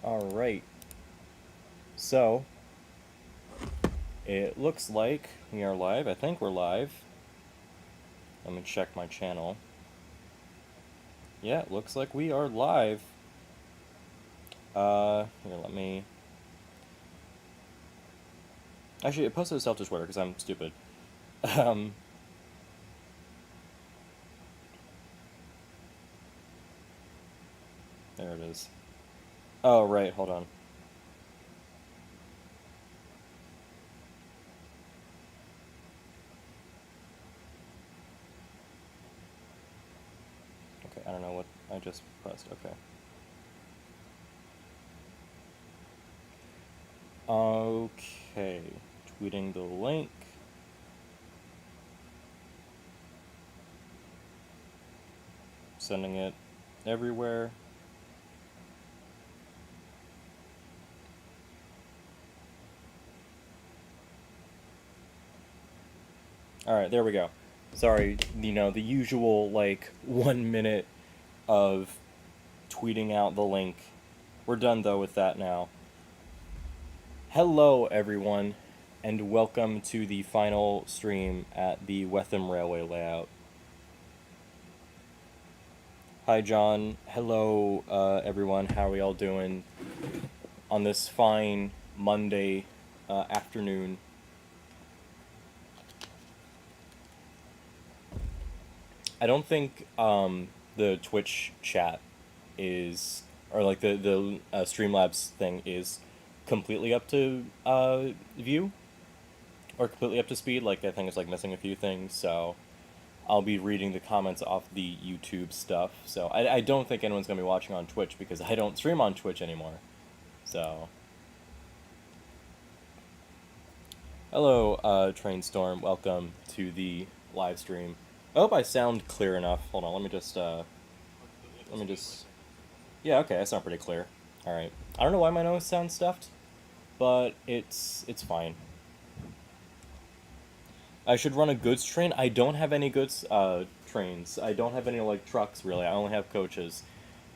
Alright, so it looks like we are live. I think we're live. Let me check my channel. Yeah, it looks like we are live. Here, let me... Actually, it posted itself to Twitter because I'm stupid. Um, there it is. Oh, right, hold on. Okay, I don't know what I just pressed. Okay. Okay, tweeting the link. Sending it everywhere. Alright, there we go. Sorry, the usual, 1 minute of tweeting out the link. We're done, though, with that now. Hello, everyone, and welcome to the final stream at the Wetham Railway layout. Hi, John. Hello, everyone. How are we all doing on this fine Monday afternoon? I don't think the Twitch chat is, or the Streamlabs thing is completely up to view, or completely up to speed. I think it's missing a few things, so I'll be reading the comments off the YouTube stuff. So I don't think anyone's gonna be watching on Twitch because I don't stream on Twitch anymore. So hello, Trainstorm. Welcome to the live stream. I hope I sound clear enough. Hold on, let me just. Yeah, okay, that sounds pretty clear. All right. I don't know why my nose sounds stuffed, but it's fine. I should run a goods train. I don't have any goods trains. I don't have any trucks really. I only have coaches.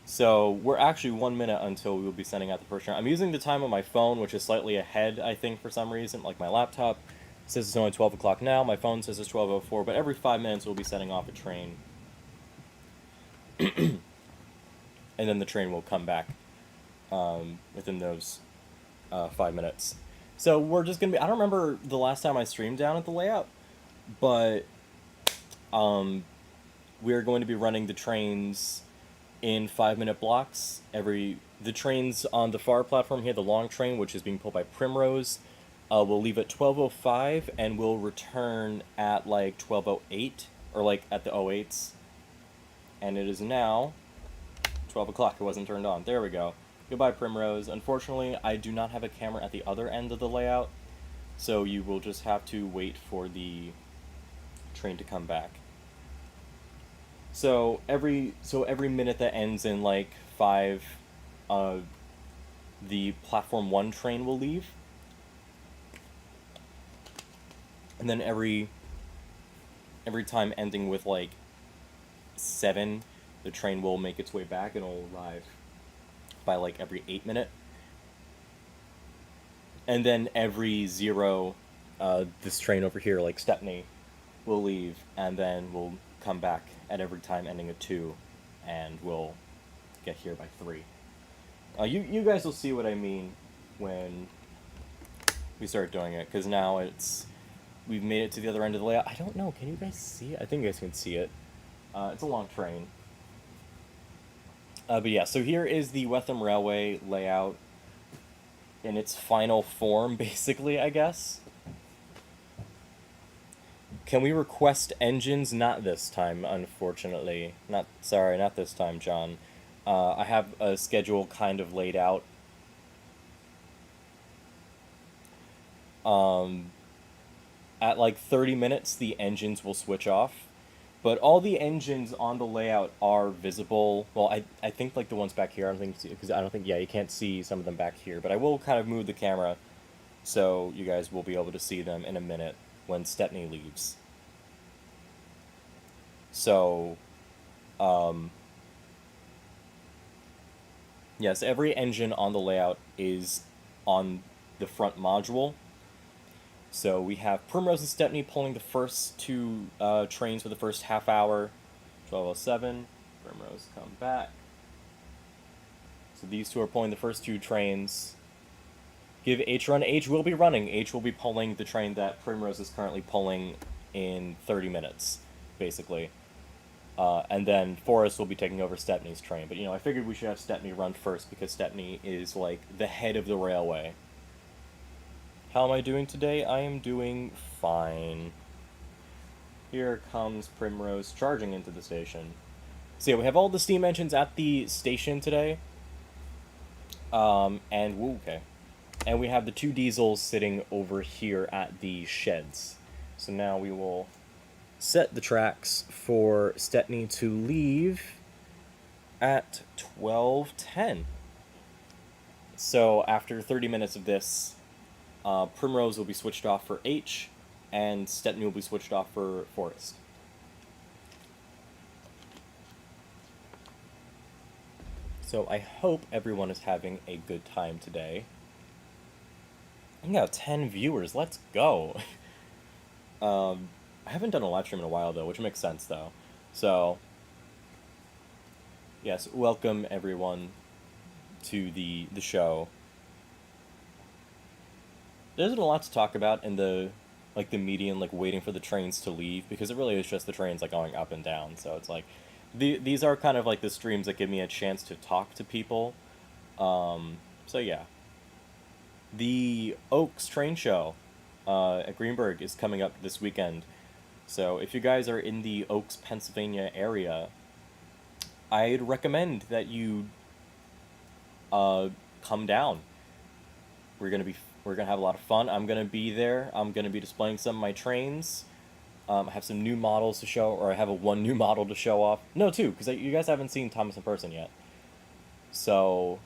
So we're actually 1 minute until we will be sending out the first train. I'm using the time on my phone, which is slightly ahead, I think, for some reason. Like my laptop says it's only 12 o'clock now. My phone says it's 12:04. But every 5 minutes we'll be setting off a train, and then the train will come back within those 5 minutes. So we're just gonna be. I don't remember the last time I streamed down at the layout, but we're going to be running the trains in 5 minute blocks. The trains on the far platform here, the long train, which is being pulled by Primrose, will leave at 12:05 and will return at 12:08 or at the 08s. And it is now 12 o'clock. It wasn't turned on. There we go. Goodbye, Primrose. Unfortunately, I do not have a camera at the other end of the layout, so you will just have to wait for the train to come back. So every minute that ends in 5, the platform 1 train will leave, and then every time ending with 7, the train will make its way back and it'll arrive by every 8 minute, and then every 0, this train over here, Stepney, will leave, and then we'll come back at every time ending at 2, and we'll get here by 3. You guys will see what I mean when we start doing it, because now we've made it to the other end of the layout. I don't know, can you guys see it? I think you guys can see it. It's a long train. But yeah, so here is the Wetham Railway layout in its final form, basically, I guess. Can we request engines? Not this time, unfortunately. Not this time, John. I have a schedule kind of laid out. At 30 minutes, the engines will switch off. But all the engines on the layout are visible. Well, I think the ones back here, yeah, you can't see some of them back here. But I will kind of move the camera so you guys will be able to see them in a minute when Stepney leaves. So, Yes, every engine on the layout is on the front module. So we have Primrose and Stepney pulling the first two trains for the first half hour. 12:07. Primrose come back. So these two are pulling the first two trains. Give H run. H will be running. H will be pulling the train that Primrose is currently pulling in 30 minutes, basically. And then Forrest will be taking over Stepney's train. But, I figured we should have Stepney run first because Stepney is, like, the head of the railway. How am I doing today? I am doing fine. Here comes Primrose charging into the station. So yeah, we have all the steam engines at the station today. Okay. And we have the two diesels sitting over here at the sheds. So now we will set the tracks for Stepney to leave at 12:10. So after 30 minutes of this, Primrose will be switched off for H, and Stepney will be switched off for Forest. So I hope everyone is having a good time today. I got 10 viewers. Let's go. I haven't done a live stream in a while though, which makes sense though. So yes, welcome everyone to the show. There isn't a lot to talk about in the median, like waiting for the trains to leave, because it really is just the trains like going up and down. So it's like these are kind of like the streams that give me a chance to talk to people. So yeah. The Oaks train show at Greenberg is coming up this weekend. So if you guys are in the Oaks, Pennsylvania area, I'd recommend that you come down. We're gonna have a lot of fun. I'm gonna be there. I'm gonna be displaying some of my trains. I have some new models to show, or I have one new model to show off. No, two, because you guys haven't seen Thomas in person yet. So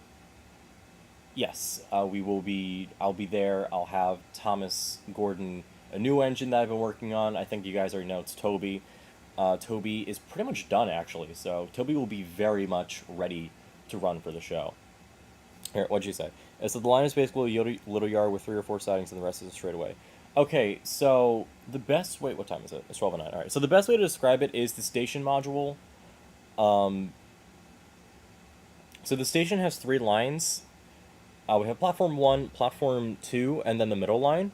yes, I'll be there. I'll have Thomas Gordon, a new engine that I've been working on. I think you guys already know it's Toby. Toby is pretty much done, actually, so Toby will be very much ready to run for the show. Here, what'd you say? So the line is basically a little yard with 3 or 4 sidings and the rest is a straightaway. Okay, so the best... Wait, what time is it? It's 12:09. Alright, so the best way to describe it is the station module. So the station has 3 lines. We have Platform 1, Platform 2, and then the middle line,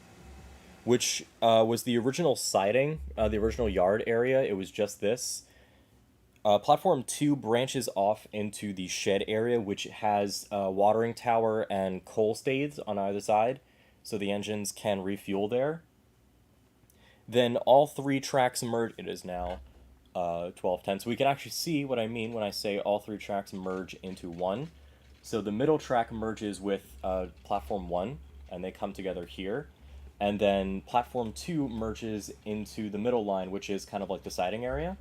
which was the original siding, the original yard area. It was just this. Platform 2 branches off into the shed area, which has a watering tower and coal staves on either side, so the engines can refuel there. Then all 3 tracks merge. It is now 12:10, so we can actually see what I mean when I say all 3 tracks merge into one. So the middle track merges with Platform 1, and they come together here. And then Platform 2 merges into the middle line, which is kind of like the siding area.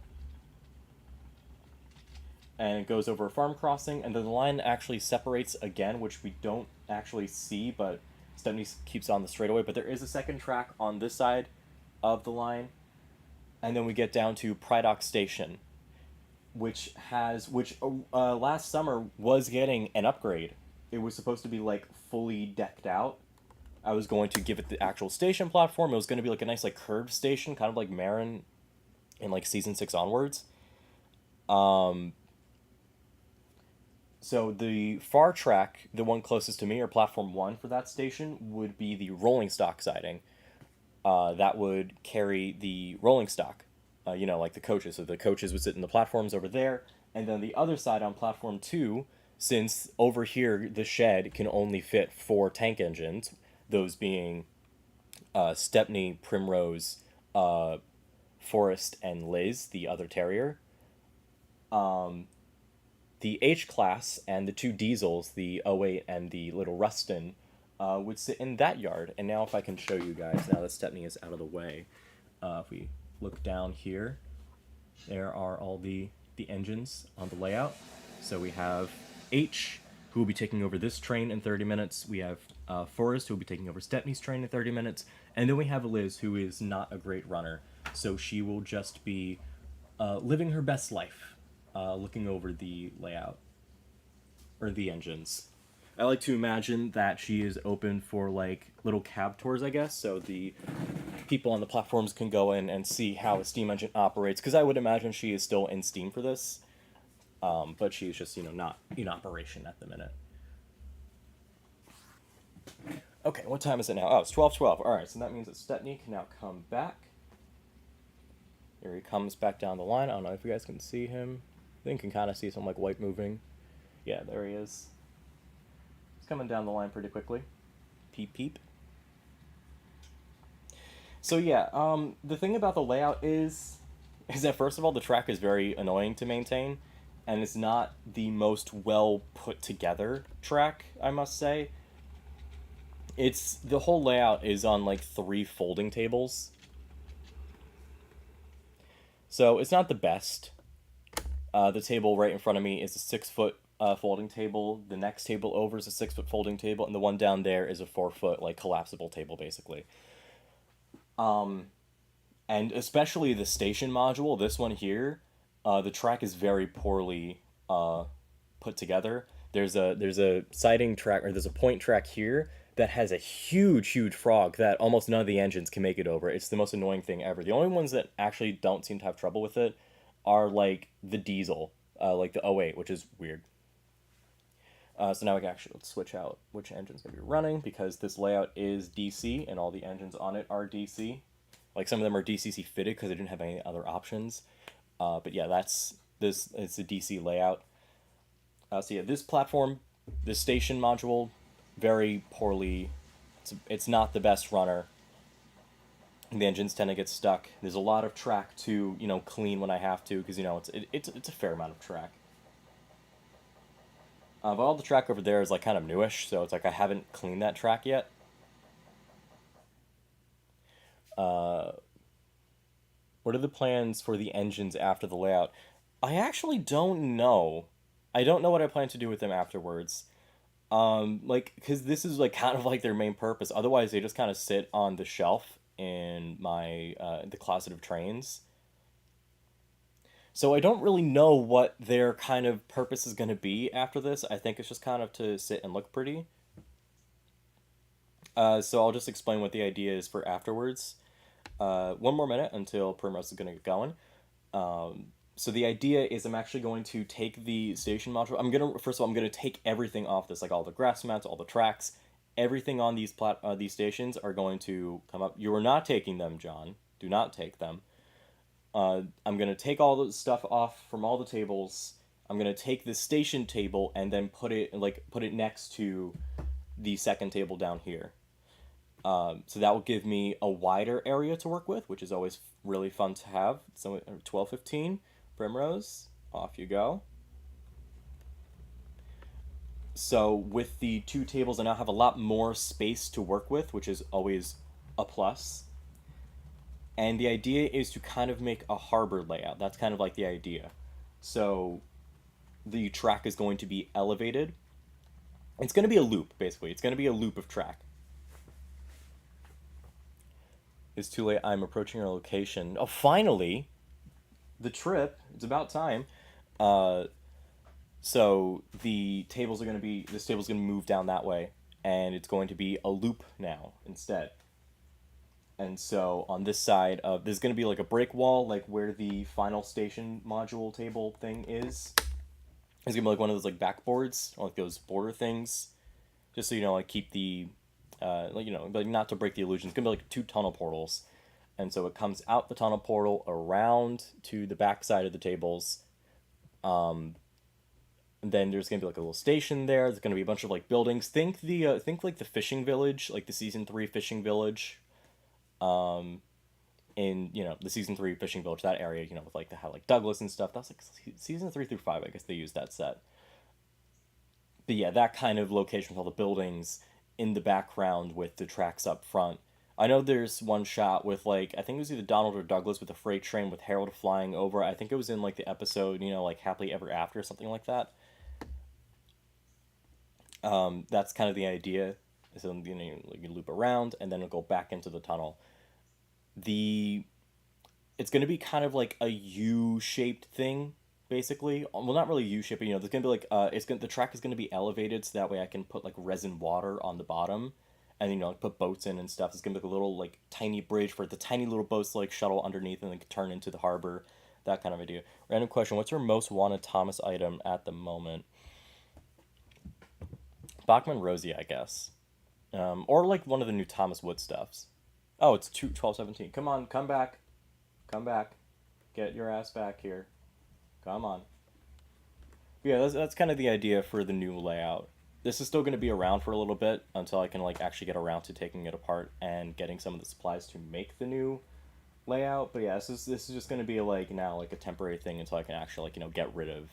And it goes over a farm crossing, and then the line actually separates again, which we don't actually see, but Stepney keeps on the straightaway. But there is a second track on this side of the line. And then we get down to Prydock Station, which last summer was getting an upgrade. It was supposed to be like fully decked out. I was going to give it the actual station platform. It was going to be like a nice like curved station, kind of like Marin in like season 6 onwards. So the far track, the one closest to me, or Platform 1 for that station, would be the rolling stock siding. That would carry the rolling stock, like the coaches. So the coaches would sit in the platforms over there, and then the other side on Platform 2, since over here the shed can only fit 4 tank engines, those being Stepney, Primrose, Forest, and Liz, the other terrier. The H-Class and the 2 diesels, the 08 and the Little Ruston, would sit in that yard. And now if I can show you guys, now that Stepney is out of the way, if we look down here, there are all the engines on the layout. So we have H, who will be taking over this train in 30 minutes. We have Forrest, who will be taking over Stepney's train in 30 minutes. And then we have Liz, who is not a great runner. So she will just be living her best life, looking over the layout. or the engines. I like to imagine that she is open for like little cab tours, I guess, so the people on the platforms can go in and see how a steam engine operates. Because I would imagine she is still in steam for this, but she's just not in operation at the minute. Okay, what time is it now? Oh, it's 12:12. All right, so that means that Stepney can now come back. Here he comes back down the line. I don't know if you guys can see him. I think you can kind of see some like white moving. Yeah, there he is. He's coming down the line pretty quickly. Peep peep. So yeah, the thing about the layout is that first of all the track is very annoying to maintain, and it's not the most well put together track, I must say. It's the whole layout is on like three folding tables, so it's not the best. The table right in front of me is a 6 foot folding table. The next table over is a 6 foot folding table, and the one down there is a 4 foot like collapsible table, basically. And especially the station module, this one here, the track is very poorly put together. There's a siding track, or there's a point track here that has a huge frog that almost none of the engines can make it over. It's the most annoying thing ever. The only ones that actually don't seem to have trouble with it are like the diesel, like the '08, which is weird. So now we can actually let's switch out which engine's going to be running, because this layout is DC and all the engines on it are DC. Like some of them are DCC fitted because they didn't have any other options. But yeah, that's this. It's a DC layout. So yeah, this platform, this station module, very poorly. It's not the best runner. The engines tend to get stuck. There's a lot of track to clean when I have to, because it's a fair amount of track. But all the track over there is like kind of newish, so it's like I haven't cleaned that track yet. What are the plans for the engines after the layout? I actually don't know. I don't know what I plan to do with them afterwards. Like, because this is like kind of like their main purpose. Otherwise, they just kind of sit on the shelf in my the closet of trains. So I don't really know what their kind of purpose is going to be after this. I think it's just kind of to sit and look pretty. So I'll just explain what the idea is for afterwards. One more minute until Primrose is going to get going. So the idea is I'm actually going to take the station module. First of all, I'm gonna take everything off this, like all the grass mats, all the tracks, everything on these stations are going to come up. You are not taking them, John. Do not take them. I'm gonna take all the stuff off from all the tables. I'm gonna take the station table and then put it next to the second table down here. So that will give me a wider area to work with, which is always really fun to have. So 12:15, Primrose, off you go. So with the two tables, I now have a lot more space to work with, which is always a plus. And the idea is to kind of make a harbor layout. That's kind of like the idea. So the track is going to be elevated. It's going to be a loop, basically. It's going to be a loop of track. It's too late. I'm approaching our location. Oh, finally! The trip. It's about time. So the tables are going to be... This table's going to move down that way. And it's going to be a loop now, instead. And so on this side, there's going to be like a break wall, like where the final station module table thing is. There's going to be like one of those like backboards, or like those border things. Just so like keep the... like not to break the illusion. It's going to be like two tunnel portals. And so it comes out the tunnel portal around to the back side of the tables. And then there's going to be like a little station there. There's going to be a bunch of like buildings. Think like the fishing village, like the season 3 fishing village. In the season 3 fishing village, that area, with like they had like Douglas and stuff. That's like season 3 through 5. I guess they used that set. But yeah, that kind of location with all the buildings in the background with the tracks up front. I know there's one shot with like I think it was either Donald or Douglas with a freight train with Harold flying over. I think it was in like the episode, like Happily Ever After or something like that. That's kind of the idea. So you loop around and then it'll go back into the tunnel. It's going to be kind of like a U-shaped thing, basically. Well, not really U-shape, but, you know, there's gonna be like the track is gonna be elevated so that way I can put like resin water on the bottom, and, you know, like, put boats in and stuff. It's gonna be like a little like tiny bridge for the tiny little boats to like shuttle underneath and then turn into the harbor, that kind of idea. Random question: what's your most wanted Thomas item at the moment? Bachman Rosie, I guess, or like one of the new Thomas Wood stuffs. Oh, it's 1217. Come on, come back, come back, get your ass back here. Come on. Yeah, that's kind of the idea for the new layout. This is still going to be around for a little bit until I can like actually get around to taking it apart and getting some of the supplies to make the new layout. But yeah, this is just going to be like now like a temporary thing until I can actually, like, you know, get rid of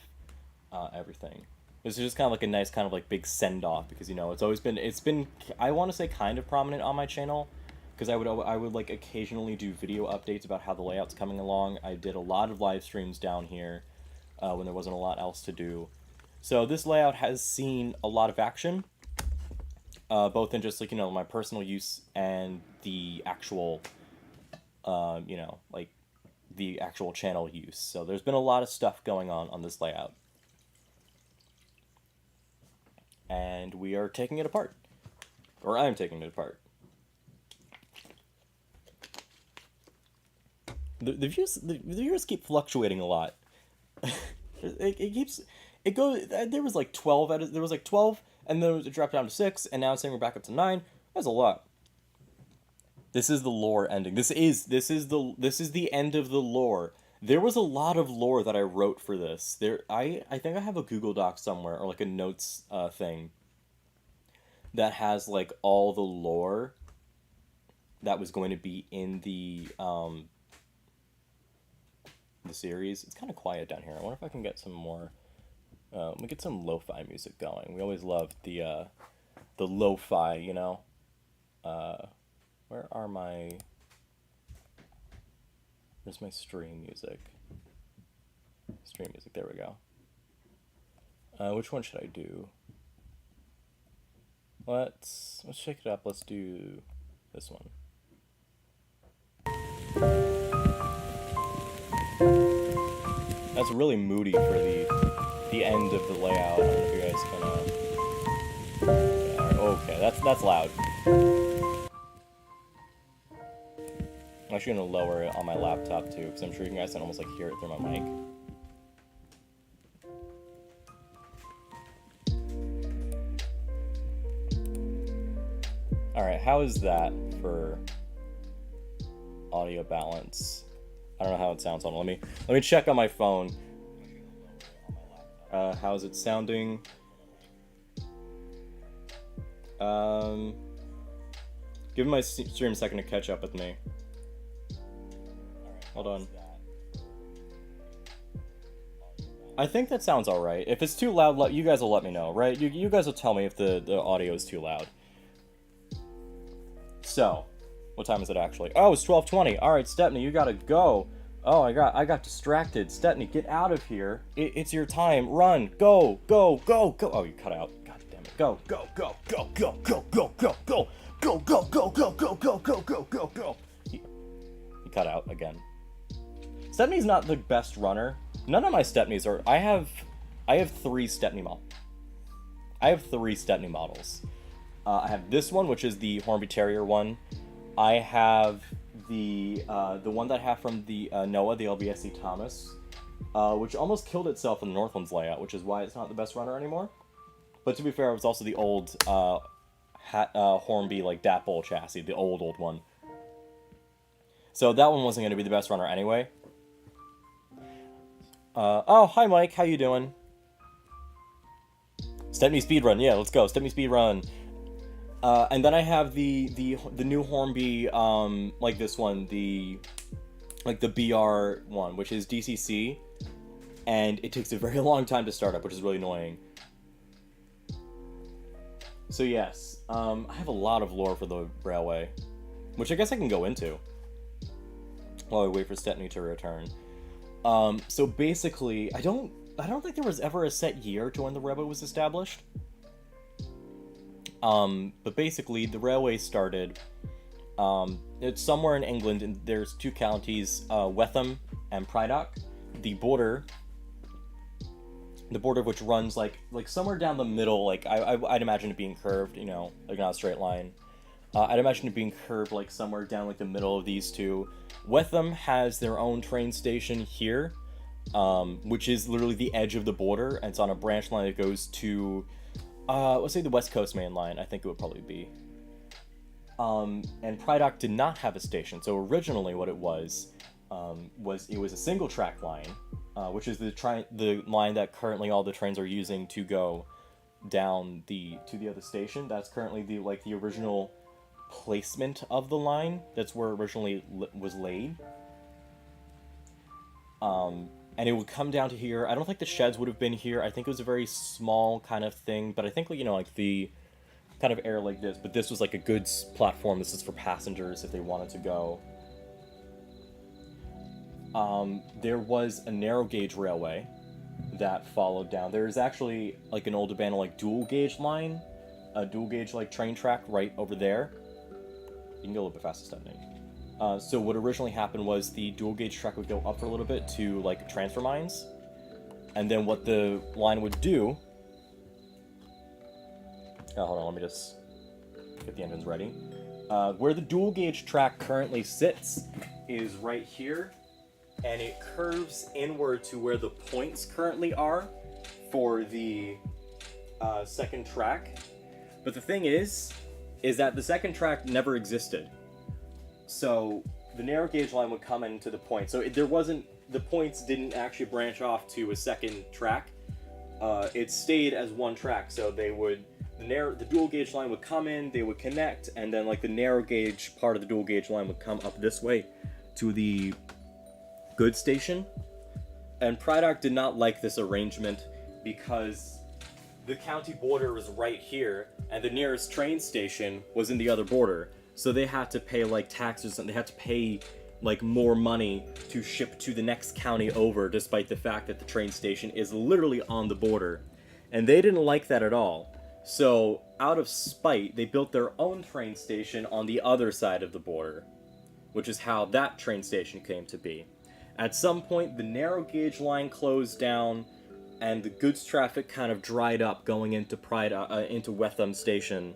everything. This is just kind of like a nice kind of like big send off, because, you know, it's been I want to say kind of prominent on my channel, because I would like occasionally do video updates about how the layout's coming along. I did a lot of live streams down here when there wasn't a lot else to do. So this layout has seen a lot of action, both in just, like, you know, my personal use and the actual, you know, like the actual channel use. So there's been a lot of stuff going on this layout. And we are taking it apart. Or I'm taking it apart. The views keep fluctuating a lot. It goes. There was like 12 and then it dropped down to 6, and now it's saying we're back up to 9. That's a lot. This is the lore ending. This is the end of the lore. There was a lot of lore that I wrote for this. I think I have a Google Doc somewhere, or like a notes thing that has like all the lore that was going to be in the series. It's kind of quiet down here. I wonder if I can get some more. Let me get some lo-fi music going. We always love the lo-fi, you know. Where are my? Where's my stream music? Stream music. There we go. Which one should I do? Let's shake it up. Let's do this one. That's really moody for the end of the layout. I don't know if you guys can. Yeah, okay, that's loud. I'm actually gonna lower it on my laptop too, because I'm sure you guys can almost like hear it through my mic. All right, how is that for audio balance? I don't know how it sounds on. Let me check on my phone. How is it sounding? Give my stream a second to catch up with me. Hold on. I think that sounds alright. If it's too loud, you guys will let me know, right? You guys will tell me if the audio is too loud. So, what time is it actually? Oh, it's 12:20. Alright, Stepney, you gotta go. Oh, I got distracted. Stepney, get out of here. It's your time. Run. Go. Go. Go. Go. Oh, you cut out. God damn it. Go. Go. Go. Go. Go. Go. Go. Go. Go. Go. Go. Go. Go. Go. Go. Go. Go. Go. Go. He cut out again. Stepney's not the best runner. None of my Stepneys are. I have 3 Stepney models. I have 3 Stepney models. I have this one, which is the Hornby Terrier one. I have the one that I have from the Noah, the LBSC Thomas, which almost killed itself in the Northlands layout, which is why it's not the best runner anymore. But to be fair, it was also the old Hornby like Dapple chassis, the old one. So that one wasn't going to be the best runner anyway. Oh, hi Mike, how you doing? Stepney speedrun, yeah, let's go. Stepney speedrun. And then I have the new Hornby, like this one, the BR one, which is DCC, and it takes a very long time to start up, which is really annoying. So yes, I have a lot of lore for the railway, which I guess I can go into while I wait for Stepney to return. So basically, I don't think there was ever a set year to when the railway was established. But basically, the railway started, it's somewhere in England, and there's 2 counties, Wetham and Prydock. The border the border of which runs like somewhere down the middle. Like I'd imagine it being curved, you know, like not a straight line. I'd imagine it being curved like somewhere down like the middle of these two. Wetham has their own train station here, which is literally the edge of the border, and it's on a branch line that goes to, let's say the West Coast main line. I think it would probably be. And Prydock did not have a station, so originally what it was a single track line, which is the line that currently all the trains are using to go down to the other station. That's currently the original placement of the line. That's where originally was laid. And it would come down to here. I don't think the sheds would have been here. I think it was a very small kind of thing, but I think, you know, like the kind of area like this, but this was like a goods platform. This is for passengers if they wanted to go. There was a narrow gauge railway that followed down. There's actually like an old abandoned like dual gauge line, a dual gauge like train track right over there. You can go a little bit faster, Stephanie. So what originally happened was the dual gauge track would go up for a little bit to like transfer mines, and then what the line would do. Oh, hold on, let me just get the engines ready. Where the dual gauge track currently sits is right here, and it curves inward to where the points currently are for the second track. But the thing is that the second track never existed. So the narrow gauge line would come into the point. So the points didn't actually branch off to a second track. It stayed as one track. So the dual gauge line would come in, they would connect, and then like the narrow gauge part of the dual gauge line would come up this way to the goods station. And Prydock did not like this arrangement because the county border was right here, and the nearest train station was in the other border. So they had to pay like taxes, and they had to pay like more money to ship to the next county over, despite the fact that the train station is literally on the border. And they didn't like that at all. So out of spite, they built their own train station on the other side of the border, which is how that train station came to be. At some point, the narrow gauge line closed down, and the goods traffic kind of dried up going into Wetham station.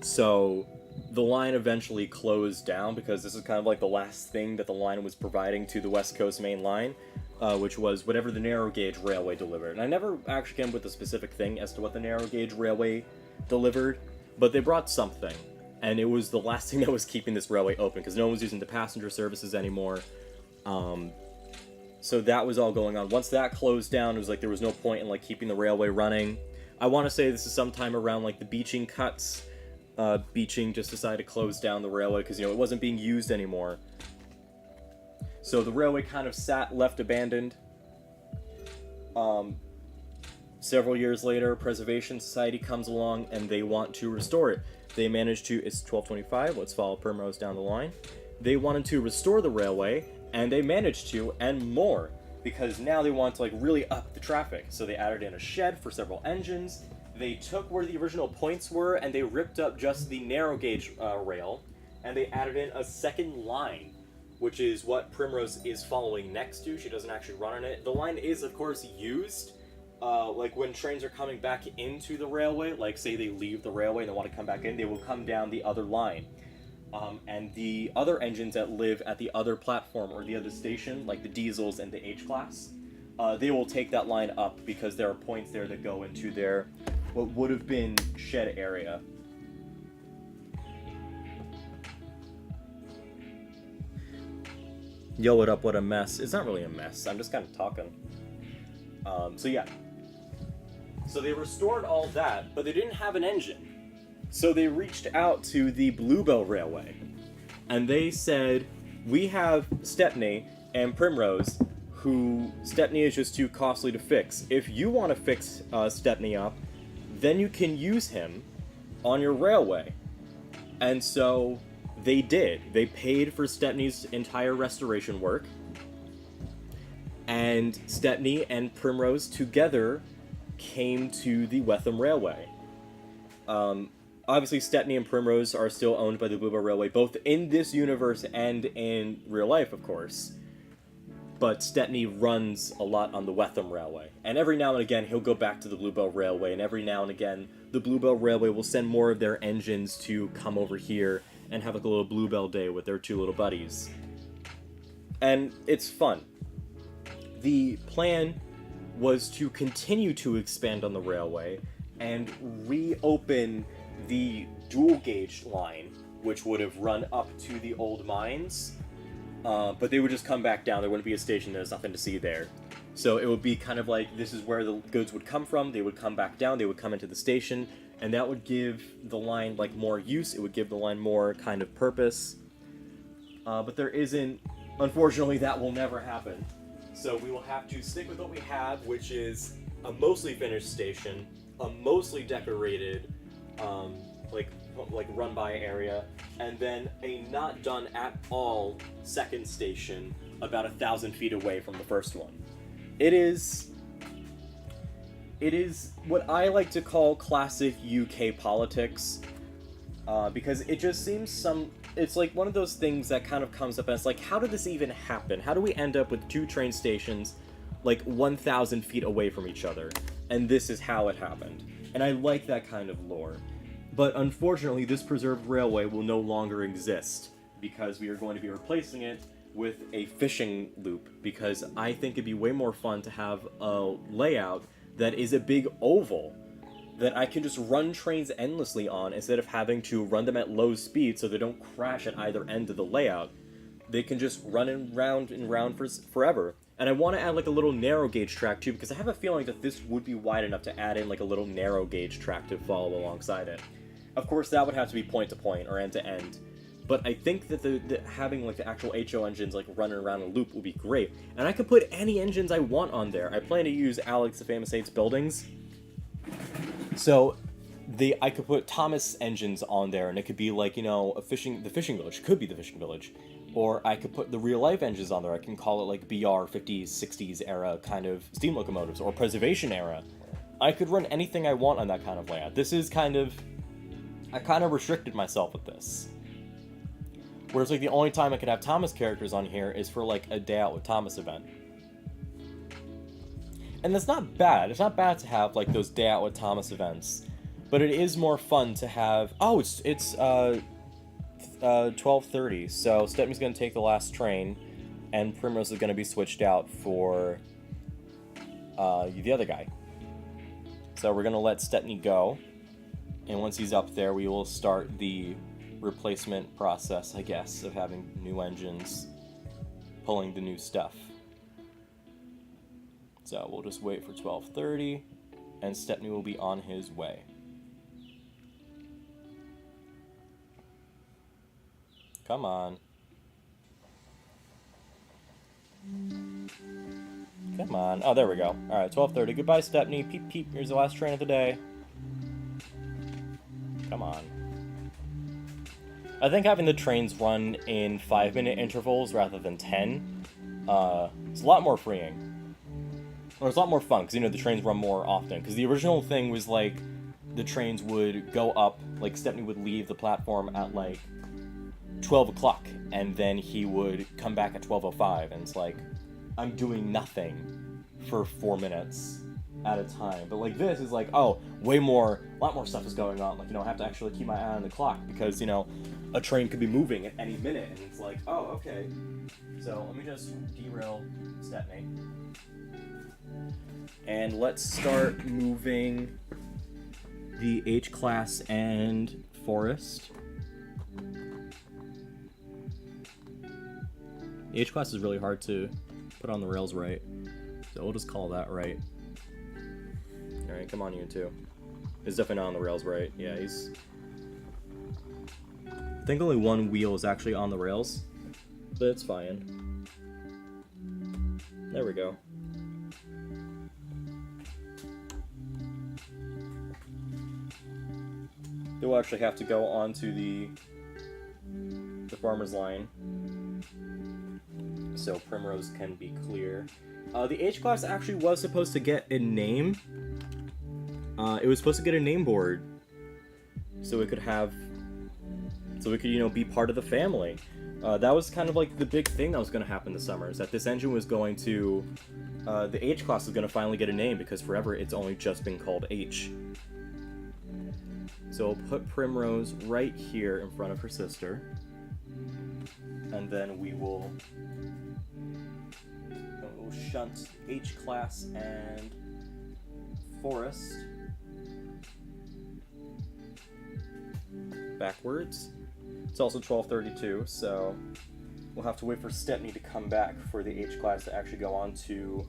So the line eventually closed down because this is kind of like the last thing that the line was providing to the West Coast main line, which was whatever the narrow gauge railway delivered. And I never actually came up with a specific thing as to what the narrow gauge railway delivered, but they brought something, and it was the last thing that was keeping this railway open because no one was using the passenger services anymore. So that was all going on. Once that closed down, it was like there was no point in like keeping the railway running. I want to say this is sometime around like the Beeching cuts. Beeching just decided to close down the railway because, you know, it wasn't being used anymore. So the railway kind of left abandoned. Several years later, Preservation Society comes along and they want to restore it. They managed to, it's 1225, let's follow Primrose down the line. They wanted to restore the railway, and they managed to, and more, because now they want to like really up the traffic. So they added in a shed for several engines. They took where the original points were, and they ripped up just the narrow gauge rail, and they added in a second line, which is what Primrose is following next to. She doesn't actually run on it. The line is, of course, used, like when trains are coming back into the railway, like say they leave the railway and they want to come back in, they will come down the other line. And the other engines that live at the other platform or the other station, like the diesels and the H-Class, they will take that line up because there are points there that go into their what would have been shed area. Yo, what up, what a mess. It's not really a mess, I'm just kind of talking. So yeah. So they restored all that, but they didn't have an engine. So they reached out to the Bluebell Railway, and they said, we have Stepney and Primrose, who Stepney is just too costly to fix. If you want to fix Stepney up, then you can use him on your railway. And so they did. They paid for Stepney's entire restoration work, and Stepney and Primrose together came to the Wetham Railway. Obviously, Stepney and Primrose are still owned by the Bluebell Railway, both in this universe and in real life, of course. but Stepney runs a lot on the Wetham Railway. And every now and again, he'll go back to the Bluebell Railway, and every now and again, the Bluebell Railway will send more of their engines to come over here and have like a little Bluebell day with their two little buddies. And it's fun. The plan was to continue to expand on the railway and reopen the dual gauge line, which would have run up to the old mines, but they would just come back down. There wouldn't be a station. There's nothing to see there. So it would be kind of like, this is where the goods would come from. They would come back down. They would come into the station, and that would give the line like more use. It would give the line more kind of purpose. But there isn't. Unfortunately, that will never happen. So we will have to stick with what we have, which is a mostly finished station, a mostly decorated, like run-by area, and then a not done at all second station about 1,000 feet away from the first one. It is what I like to call classic UK politics, because it just seems it's like one of those things that kind of comes up and it's like, how did this even happen? How do we end up with two train stations like 1,000 feet away from each other? And this is how it happened. And I like that kind of lore. But unfortunately, this preserved railway will no longer exist because we are going to be replacing it with a fishing loop, because I think it'd be way more fun to have a layout that is a big oval that I can just run trains endlessly on instead of having to run them at low speed so they don't crash at either end of the layout. They can just run and round for forever. And I want to add like a little narrow gauge track too, because I have a feeling that this would be wide enough to add in like a little narrow gauge track to follow alongside it. Of course, that would have to be point to point or end to end. But I think that the having like the actual HO engines like running around a loop would be great. And I could put any engines I want on there. I plan to use Alex the Famous Eight's buildings. So I could put Thomas engines on there, and it could be like, you know, the fishing village. Could be the fishing village. Or I could put the real life engines on there. I can call it like BR 50s, 60s era kind of steam locomotives, or preservation era. I could run anything I want on that kind of layout. This is I kind of restricted myself with this. Whereas like the only time I could have Thomas characters on here is for like a Day Out with Thomas event. And that's not bad. It's not bad to have like those Day Out with Thomas events. But it is more fun to have... Oh, it's 12:30, so Stepney's going to take the last train, and Primrose is going to be switched out for the other guy. So we're going to let Stepney go, and once he's up there, we will start the replacement process, I guess, of having new engines pulling the new stuff. So we'll just wait for 12:30, and Stepney will be on his way. Come on. Come on. Oh, there we go. Alright, 12:30. Goodbye, Stepney. Peep, peep. Here's the last train of the day. Come on. I think having the trains run in 5-minute intervals rather than 10 is a lot more freeing. Or it's a lot more fun, because, you know, the trains run more often. Because the original thing was, like, the trains would go up, like, Stepney would leave the platform at, like, 12 o'clock, and then he would come back at 12:05, and it's like, I'm doing nothing for 4 minutes at a time. But like this is like, oh, a lot more stuff is going on. Like, you know, I have to actually keep my eye on the clock because, you know, a train could be moving at any minute, and it's like, oh, okay. So let me just derail Stepney. And let's start moving the H-Class and Forest. The H-Class is really hard to put on the rails right, so we'll just call that right. Alright, come on, you two. He's definitely not on the rails right. Yeah, he's... I think only one wheel is actually on the rails, but it's fine. There we go. They will actually have to go onto the farmer's line, so Primrose can be clear. The H-Class actually was supposed to get a name. It was supposed to get a name board, so it could, you know, be part of the family. That was kind of like the big thing that was going to happen this summer, is that this engine was going to, the H class was going to finally get a name, because forever it's only just been called H. So we'll put Primrose right here in front of her sister, and then we'll shunt H class and Forest backwards. It's also 12:32, so we'll have to wait for Stepney to come back for the H class to actually go onto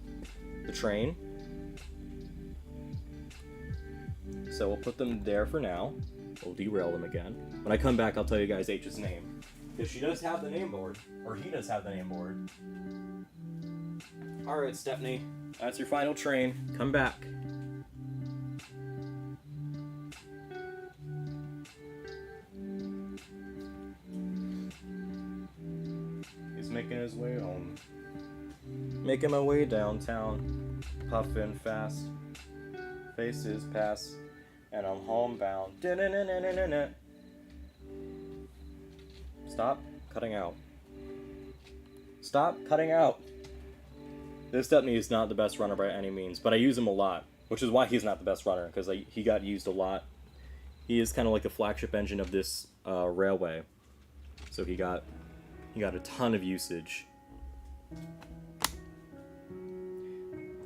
the train. So we'll put them there for now. We'll derail them again. When I come back, I'll tell you guys H's name, because she does have the name board, or he does have the name board. Alright, Stepney, that's your final train. Come back. He's making his way home. Making my way downtown. Puffin' fast. Faces pass. And I'm homebound. Stop cutting out. Stop cutting out. This Stepney is not the best runner by any means, but I use him a lot, which is why he's not the best runner, because he got used a lot. He is kind of like the flagship engine of this railway, so he got a ton of usage.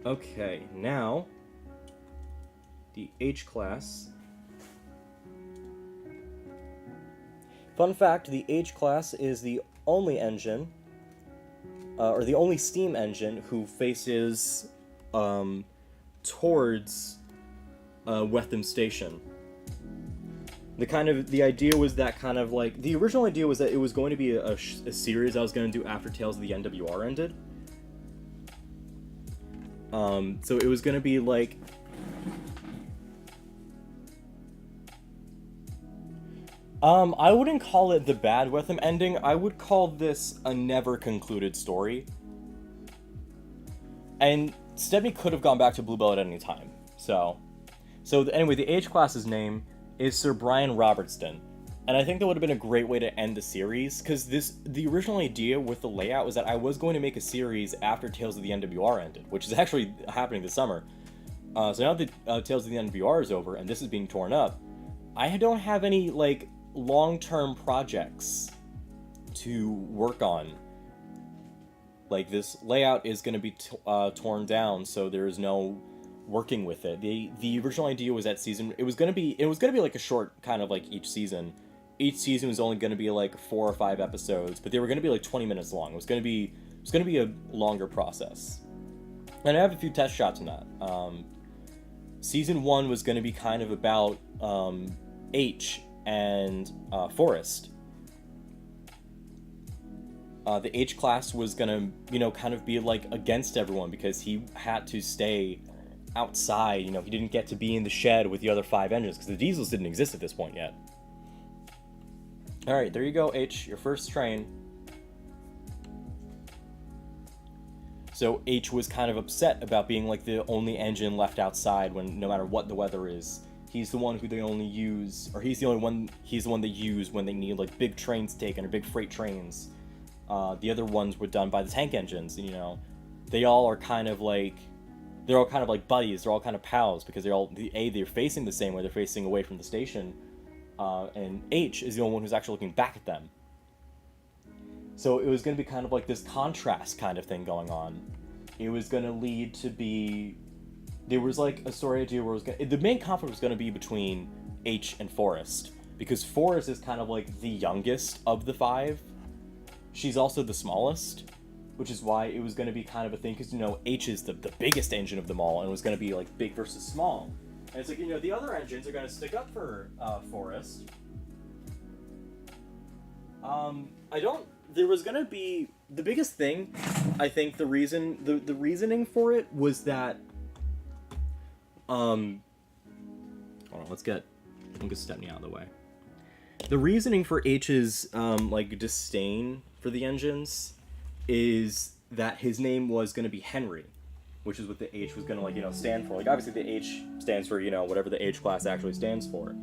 Okay, now the H class. Fun fact: the H class is the only engine, or the only steam engine, who faces towards Wetham Station. The idea was that kind of like, the original idea was that it was going to be a series I was going to do after Tales of the NWR ended. So it was going to be like, I wouldn't call it the bad Wetham ending. I would call this a never concluded story. And Stepney could have gone back to Bluebell at any time. So anyway, the H class's name is Sir Brian Robertson. And I think that would have been a great way to end the series, because the original idea with the layout was that I was going to make a series after Tales of the NWR ended, which is actually happening this summer. So now that Tales of the NWR is over and this is being torn up, I don't have any, like, long-term projects to work on. Like, this layout is going to be torn down, so there is no working with it. The original idea was that season, it was going to be like a short kind of like each season. Each season was only going to be like 4 or 5 episodes, but they were going to be like 20 minutes long. It was going to be a longer process. And I have a few test shots in that. Season 1 was going to be kind of about H and Forrest. The H class was gonna, kind of be like against everyone, because he had to stay outside. He didn't get to be in the shed with the other 5 engines, because the diesels didn't exist at this point yet. Alright, there you go, H, your first train. So H was kind of upset about being like the only engine left outside when, no matter what the weather is. He's the one who they only use, or he's the one they use when they need like big trains taken, or big freight trains. The other ones were done by the tank engines, and they all are kind of like, they're all kind of like buddies, they're all kind of pals, because they're facing the same way, they're facing away from the station, and H is the only one who's actually looking back at them. So it was going to be kind of like this contrast kind of thing going on. It was going to lead to be, there was like a story idea where the main conflict was going to be between H and Forrest, because Forrest is kind of like the youngest of the 5. She's also the smallest, which is why it was going to be kind of a thing, because, H is the biggest engine of them all, and it was going to be, like, big versus small. And it's like, the other engines are going to stick up for Forrest. There was going to be, the biggest thing, I think, the reasoning for it was that, hold on, let's get Stepney out of the way. The reasoning for H's, disdain for the engines is that his name was going to be Henry, which is what the H was going to, stand for. Like, obviously the H stands for, whatever the H class actually stands for.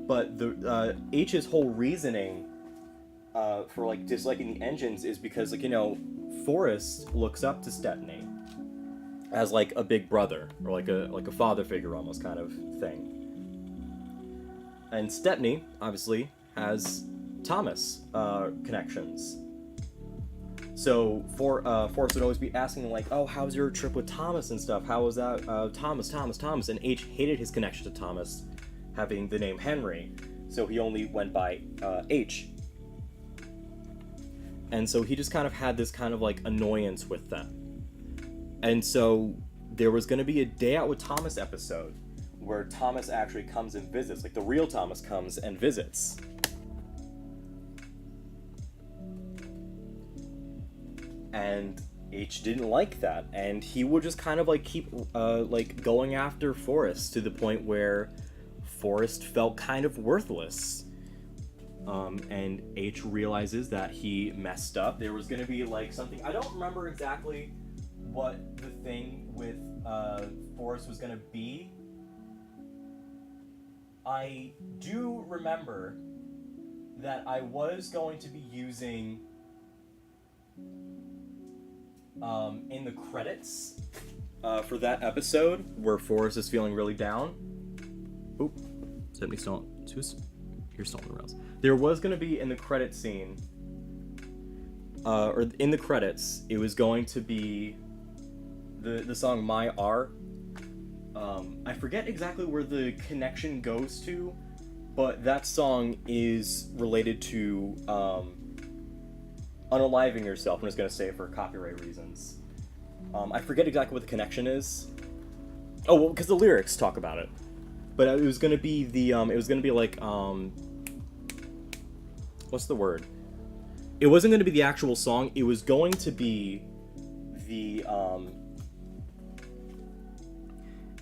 But the H's whole reasoning for like disliking the engines is because, like, you know, Forrest looks up to Stepney as like a big brother or like a father figure almost kind of thing. And Stepney obviously has Thomas connections. So Forrest would always be asking like, "Oh, how's your trip with Thomas and stuff? How was that? Thomas." And H hated his connection to Thomas, having the name Henry, so he only went by H. And so he just kind of had this kind of like annoyance with them. And so there was going to be a Day Out with Thomas episode where Thomas actually comes and visits, like the real Thomas comes and visits. And H didn't like that, and he would just kind of like keep like going after Forrest to the point where Forrest felt kind of worthless. And H realizes that he messed up. There was going to be like something, I don't remember exactly what the thing with Forrest was going to be. I do remember that I was going to be using in the credits for that episode where Forrest is feeling really down. Oop, Stephanie Stone. You're stalling the rails. There was going to be in the credit scene, or in the credits, it was going to be the song My R. I forget exactly where the connection goes to, but that song is related to unaliving yourself. I'm just going to say it for copyright reasons. I forget exactly what the connection is. Oh, well, because the lyrics talk about it. But it was going to be like, what's the word? It wasn't going to be the actual song. It was going to be the,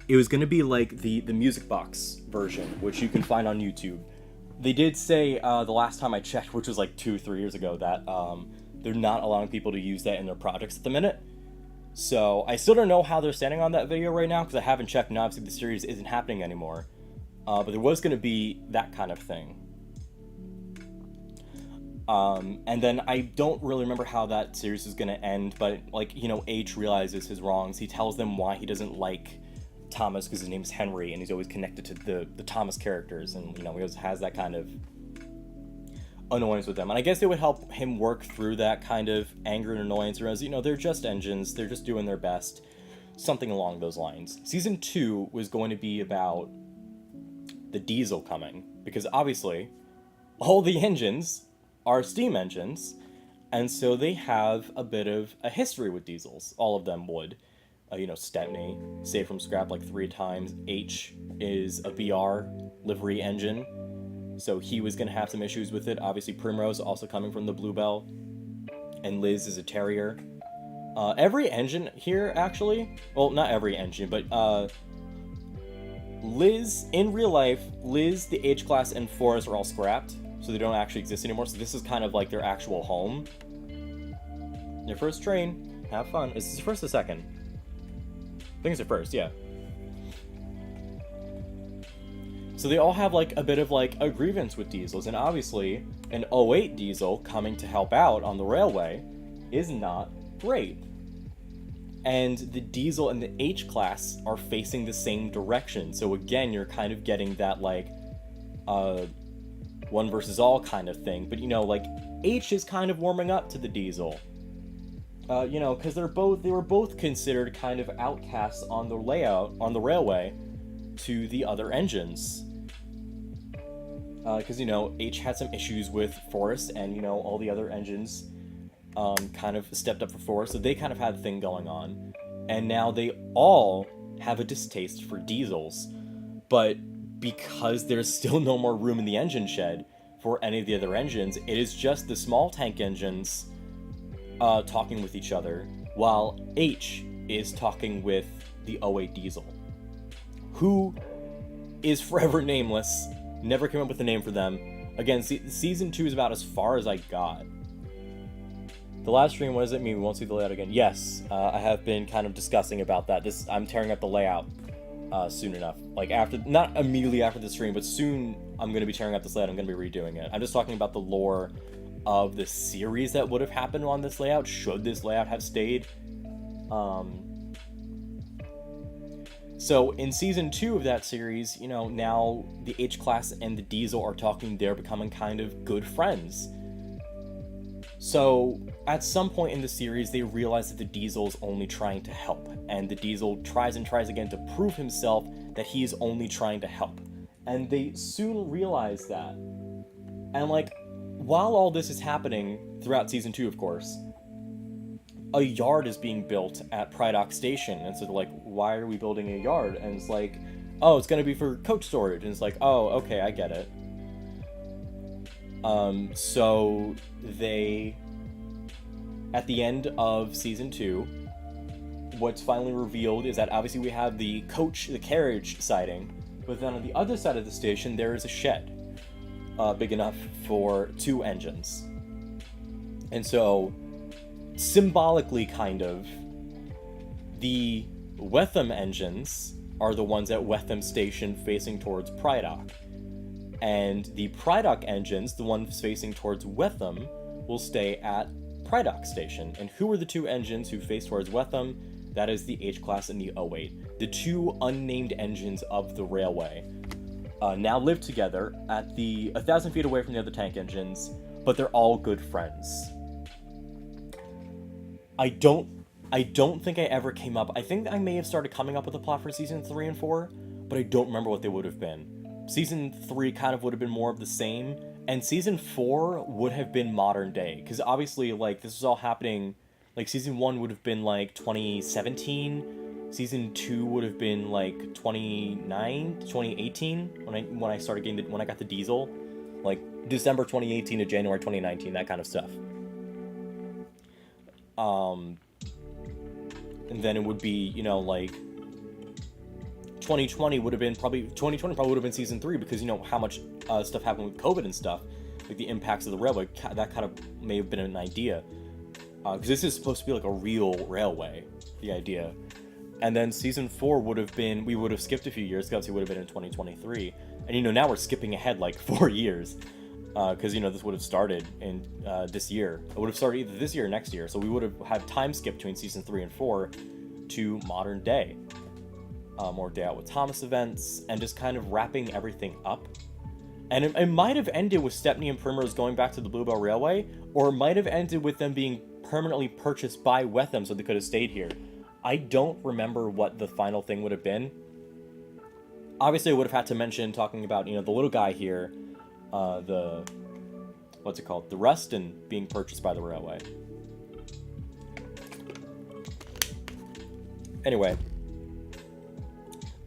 it was going to be like the music box version, which you can find on YouTube. They did say, the last time I checked, which was like 2-3 years ago, that they're not allowing people to use that in their projects at the minute. So I still don't know how they're standing on that video right now, because I haven't checked, and obviously the series isn't happening anymore. But there was going to be that kind of thing. And then I don't really remember how that series is going to end, but, like, you know, H realizes his wrongs. He tells them why he doesn't like Thomas, because his name is Henry, and he's always connected to the Thomas characters, and, you know, he always has that kind of annoyance with them. And I guess it would help him work through that kind of anger and annoyance, whereas, you know, they're just engines, they're just doing their best, something along those lines. Season 2 was going to be about the diesel coming, because obviously all the engines are steam engines, and so they have a bit of a history with diesels. All of them would. You know, Stepney, saved from scrap like 3 times. H is a BR livery engine, so he was going to have some issues with it. Obviously, Primrose also coming from the Bluebell, and Liz is a Terrier. Every engine here, actually, well, not every engine, but Liz, in real life, Liz, the H-Class, and Forrest are all scrapped, so they don't actually exist anymore, so this is kind of like their actual home. Your first train, have fun. Is this first or second? I think it's their first, yeah. So they all have like a bit of like a grievance with diesels, and obviously an '08 diesel coming to help out on the railway is not great. And the diesel and the H-Class are facing the same direction, so again, you're kind of getting that like one versus all kind of thing. But, you know, like, H is kind of warming up to the diesel. You know, because they were both considered kind of outcasts on the railway to the other engines. Because, you know, H had some issues with Forrest, and, you know, all the other engines kind of stepped up for Forrest, so they kind of had a thing going on. And now they all have a distaste for diesels. But because there's still no more room in the engine shed for any of the other engines, it is just the small tank engines talking with each other, while H is talking with the '08 diesel, who is forever nameless. Never came up with a name for them. Again, season 2 is about as far as I got. The last stream, what does it mean? We won't see the layout again. Yes, I have been kind of discussing about that. I'm tearing up the layout soon enough. Like, not immediately after the stream, but soon I'm going to be tearing up this layout. I'm going to be redoing it. I'm just talking about the lore of the series that would have happened on this layout, should this layout have stayed. So in season 2 of that series, you know, now the H-Class and the Diesel are talking, they're becoming kind of good friends. So at some point in the series, they realize that the Diesel's only trying to help, and the Diesel tries and tries again to prove himself that he's only trying to help. And they soon realize that. And like, while all this is happening throughout season 2, of course, a yard is being built at Prydock Station. And so they're like, why are we building a yard? And it's like, oh, it's going to be for coach storage. And it's like, oh, okay, I get it. So they, at the end of season 2, what's finally revealed is that obviously we have the carriage siding, but then on the other side of the station, there is a shed, big enough for 2 engines. And so, symbolically, kind of, the Wetham engines are the ones at Wetham Station facing towards Prydock. And the Prydock engines, the ones facing towards Wetham, will stay at Prydock Station. And who are the 2 engines who face towards Wetham? That is the H-Class and the 08. The 2 unnamed engines of the railway now live together at 1,000 feet away from the other tank engines, but they're all good friends. I don't think I ever came up. I think I may have started coming up with a plot for season 3 and 4, but I don't remember what they would have been. Season 3 kind of would have been more of the same, and season 4 would have been modern day, because obviously, like, this was all happening, like, season 1 would have been, like, 2017, season 2 would have been, like, 2018, when I started getting when I got the Diesel, like, December 2018 to January 2019, that kind of stuff. And then it would be, you know, like, 2020 would have been probably would have been season 3, because, you know, how much stuff happened with COVID and stuff, like the impacts of the railway, that kind of may have been an idea, because this is supposed to be like a real railway, the idea. And then season 4 would have been, we would have skipped a few years, because it would have been in 2023, and, you know, now we're skipping ahead like 4 years, because, you know, this would have started in this year. It would have started either this year or next year, so we would have had time skip between season 3 and 4 to modern day. More Day Out with Thomas events, and just kind of wrapping everything up. And it might have ended with Stepney and Primrose going back to the Bluebell Railway, or it might have ended with them being permanently purchased by Wetham so they could have stayed here. I don't remember what the final thing would have been. Obviously, I would have had to mention, talking about, you know, the little guy here, the Ruston being purchased by the railway. Anyway,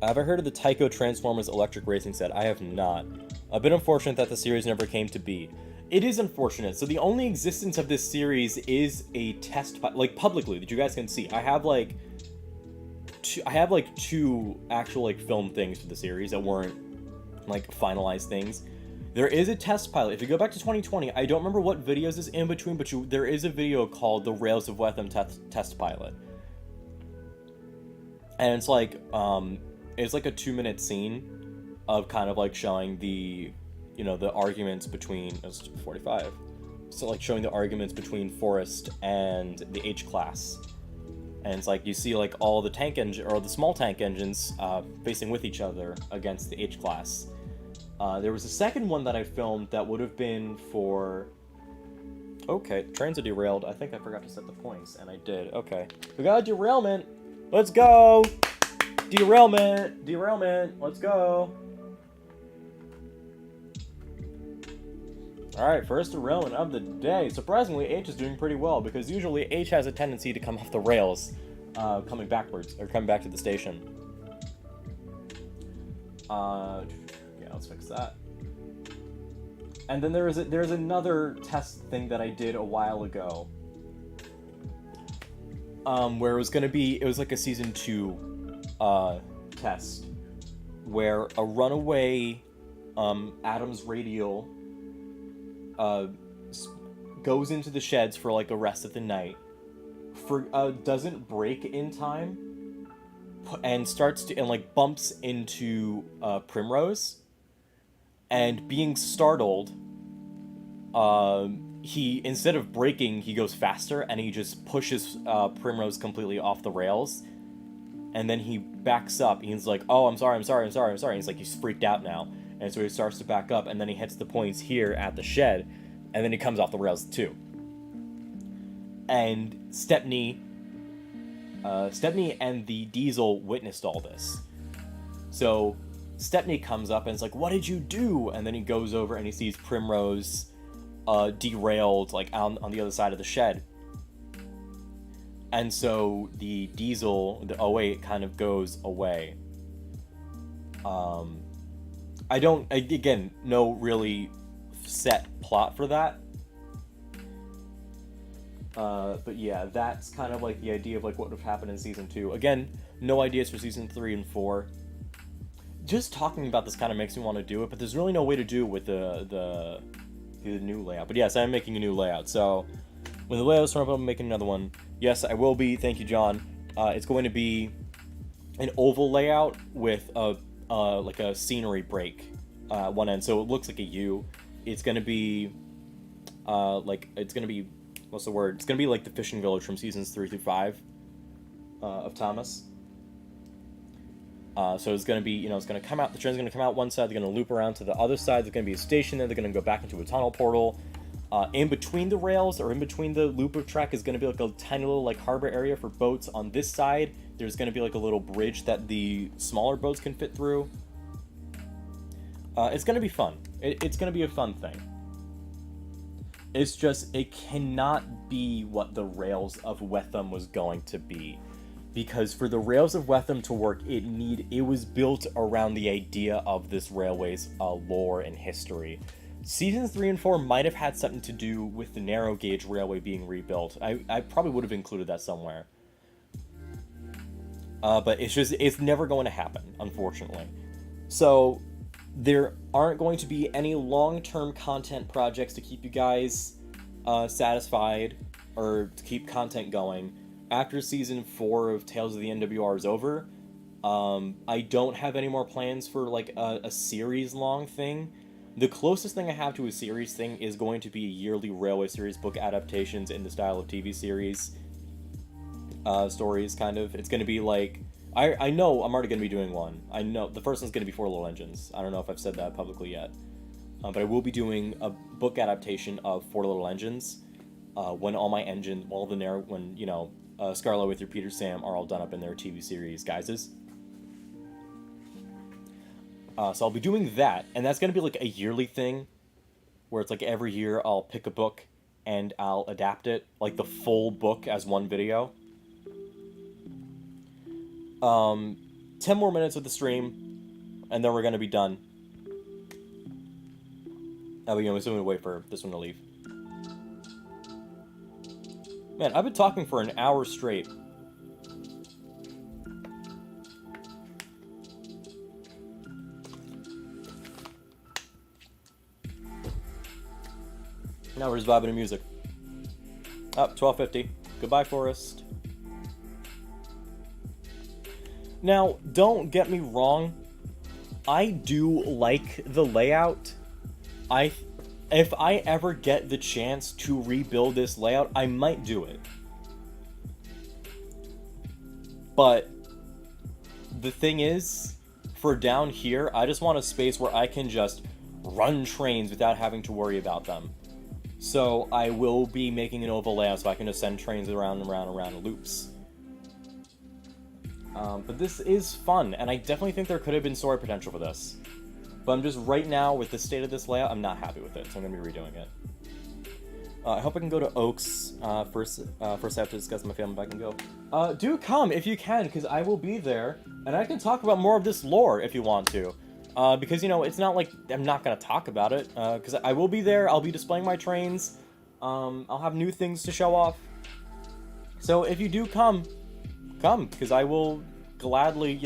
have I heard of the Tyco Transformers electric racing set? I have not. A bit unfortunate that the series never came to be. It is unfortunate. So the only existence of this series is a test, like, publicly, that you guys can see. I have like two actual, like, film things for the series that weren't, like, finalized things. There is a test pilot. If you go back to 2020, I don't remember what videos is in between, but there is a video called the Rails of Wetham test pilot. And it's like a 2-minute scene of kind of like showing the, you know, the arguments between, it's 45, so like showing the arguments between Forrest and the H-Class. And it's like, you see like all the tank engine, or the small tank engines facing with each other against the H-Class. There was a second one that I filmed that would have been for, okay, trains are derailed. I think I forgot to set the points, and I did. Okay, we got a derailment. Let's go! Derailment! Let's go! Alright, first derailment of the day. Surprisingly, H is doing pretty well, because usually H has a tendency to come off the rails, coming backwards, or coming back to the station. Yeah, let's fix that. And then there's another test thing that I did a while ago, where it was like a season 2 test, where a runaway Adams radial goes into the sheds for like the rest of the night, doesn't brake in time, and bumps into Primrose, and being startled, he, instead of braking, he goes faster, and he just pushes Primrose completely off the rails, and then he backs up. He's like, oh, I'm sorry. And he's like, he's freaked out now, and so he starts to back up, and then he hits the points here at the shed, and then he comes off the rails too. And Stepney and the Diesel witnessed all this. So Stepney comes up and is like, what did you do? And then he goes over and he sees Primrose derailed, like, on the other side of the shed. And so the Diesel, the 08, kind of goes away. I don't, again, no really set plot for that. But yeah, that's kind of like the idea of like what would have happened in season 2. Again, no ideas for season 3 and 4. Just talking about this kind of makes me want to do it, but there's really no way to do it with the new layout. But yes, I am making a new layout. So when the layout's up, I'm making another one. Yes, I will be. Thank you, John. It's going to be an oval layout with a like a scenery break one end, so it looks like a U. It's going to be what's the word? It's going to be like the fishing village from seasons 3 through 5 of Thomas. So it's going to be, it's going to come out, the train's going to come out one side, they're going to loop around to the other side, there's going to be a station there, they're going to go back into a tunnel portal. In between the rails, or in between the loop of track, is going to be like a tiny little like harbor area for boats. On this side, there's going to be like a little bridge that the smaller boats can fit through. It's going to be fun. It's going to be a fun thing. It's just, it cannot be what the rails of Wetham was going to be. Because for the rails of Wetham to work, it was built around the idea of this railway's lore and history. Seasons 3 and 4 might have had something to do with the narrow gauge railway being rebuilt. I probably would have included that somewhere. But it's never going to happen, unfortunately. So there aren't going to be any long-term content projects to keep you guys satisfied or to keep content going. After season 4 of Tales of the NWR is over, I don't have any more plans for like a series-long thing. The closest thing I have to a series thing is going to be a yearly Railway Series book adaptations in the style of TV series stories, kind of. It's going to be like... I know I'm already going to be doing one. I know the first one's going to be Four Little Engines. I don't know if I've said that publicly yet. But I will be doing a book adaptation of Four Little Engines when all my engines, Scarlet with your Peter Sam are all done up in their TV series guises. So I'll be doing that, and that's going to be like a yearly thing, where it's like every year I'll pick a book and I'll adapt it, like the full book as one video. 10 more minutes of the stream, and then we're going to be done. We're going to wait for this one to leave. Man, I've been talking for an hour straight. Now we're just vibing to music. Up, 12:50. Goodbye, Forest. Now, don't get me wrong. I do like the layout. If I ever get the chance to rebuild this layout, I might do it. But the thing is, for down here, I just want a space where I can just run trains without having to worry about them. So I will be making an oval layout so I can just send trains around and around and around in loops. But this is fun, and I definitely think there could have been story potential for this. But I'm just, right now, with the state of this layout, I'm not happy with it, so I'm going to be redoing it. I hope I can go to Oaks. First I have to discuss my family if I can go. Do come, if you can, because I will be there, and I can talk about more of this lore if you want to. Because, it's not like I'm not going to talk about it, because I will be there, I'll be displaying my trains, I'll have new things to show off. So if you do come, because I will gladly,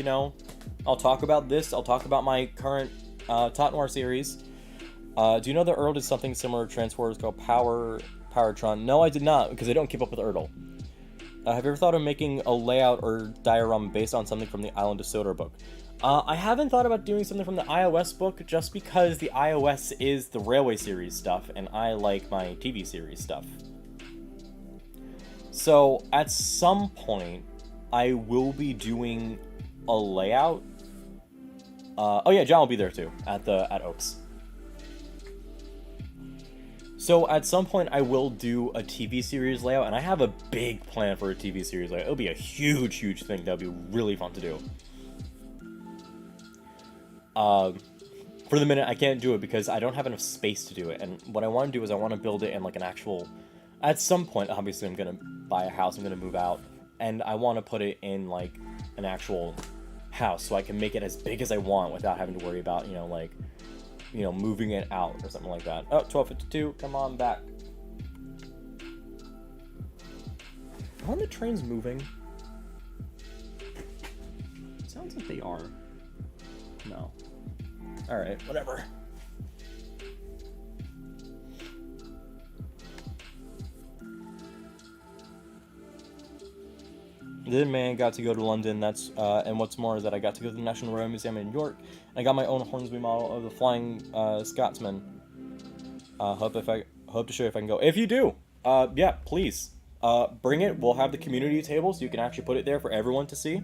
I'll talk about this, I'll talk about my current Tot Noir series. Do you know that Earl did something similar to Transporters called Powertron? No, I did not, because I don't keep up with Earl. Have you ever thought of making a layout or diorama based on something from the Island of Sodor book? I haven't thought about doing something from the iOS book just because the iOS is the Railway series stuff, and I like my TV series stuff. So at some point, I will be doing a layout. Oh yeah, John will be there too at Oaks. So at some point, I will do a TV series layout, and I have a big plan for a TV series layout. It'll be a huge, huge thing. That'll be really fun to do. For the minute, I can't do it because I don't have enough space to do it. And what I want to do is I want to build it in like an actual... At some point, obviously, I'm going to buy a house. I'm going to move out. And I want to put it in like an actual house so I can make it as big as I want without having to worry about, moving it out or something like that. Oh, 12:52. Come on back. Are the trains moving? It sounds like they are. No. Alright, whatever. Then man got to go to London. That's and what's more is that I got to go to the National Railway Museum in York. I got my own Hornsby model of the Flying Scotsman. Hope to show you if I can go. If you do, yeah, please, bring it. We'll have the community table so you can actually put it there for everyone to see.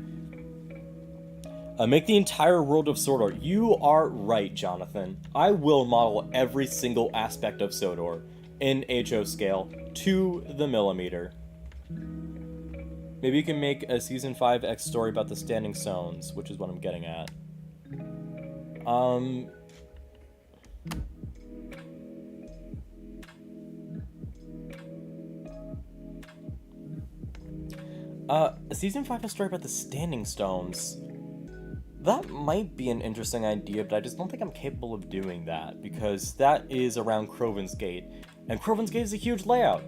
Make the entire world of Sodor. You are right, Jonathan. I will model every single aspect of Sodor in HO scale to the millimeter. Maybe you can make a Season 5 X story about the Standing Stones, which is what I'm getting at. Season 5 a story about the Standing Stones. That might be an interesting idea, but I just don't think I'm capable of doing that, because that is around Croven's Gate. And Croven's Gate is a huge layout,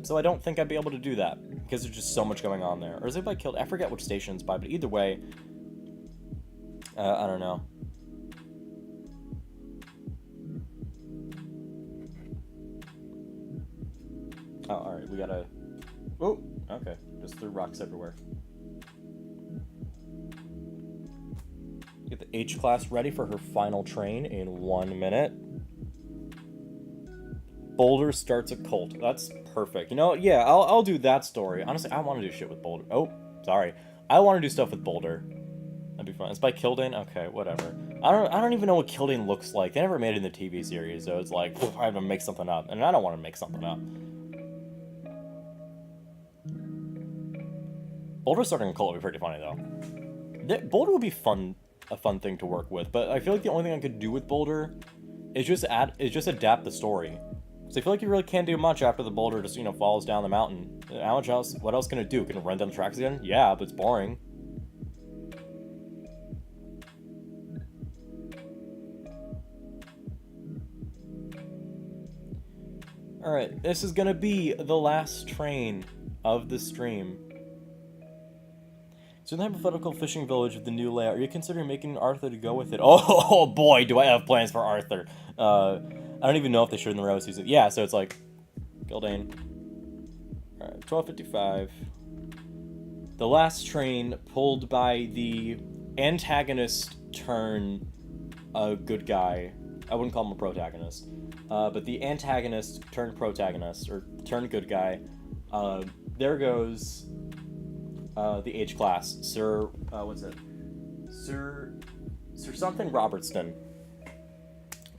so I don't think I'd be able to do that, because there's just so much going on there. Or is it by killed? I forget which station it's by, but either way, I don't know. Oh, alright, we gotta... Oh, okay, just threw rocks everywhere. Get the H-Class ready for her final train in 1 minute. Boulder starts a cult. That's perfect. You know, yeah, I'll do that story. Honestly, I want to do shit with Boulder. Oh, sorry. I want to do stuff with Boulder. That'd be fun. It's by Kildane? Okay, whatever. I don't even know what Kildane looks like. They never made it in the TV series, so it's like, I have to make something up. And I don't want to make something up. Boulder starting a cult would be pretty funny, though. Boulder would be a fun thing to work with, but I feel like the only thing I could do with Boulder is just adapt the story. So I feel like you really can't do much after the boulder just, falls down the mountain. How much else? What else can it do? Can it run down the tracks again? Yeah, but it's boring. Alright, this is gonna be the last train of the stream. So in the hypothetical fishing village with the new layout, are you considering making Arthur to go with it? Oh boy, do I have plans for Arthur. I don't even know if they showed in the railway season. Yeah, so it's like Kildane. Alright, 12:55. The last train pulled by the antagonist turn good guy. I wouldn't call him a protagonist. But the antagonist turned protagonist, or turned good guy. There goes the H-Class. Sir, what's it? Sir something Robertson.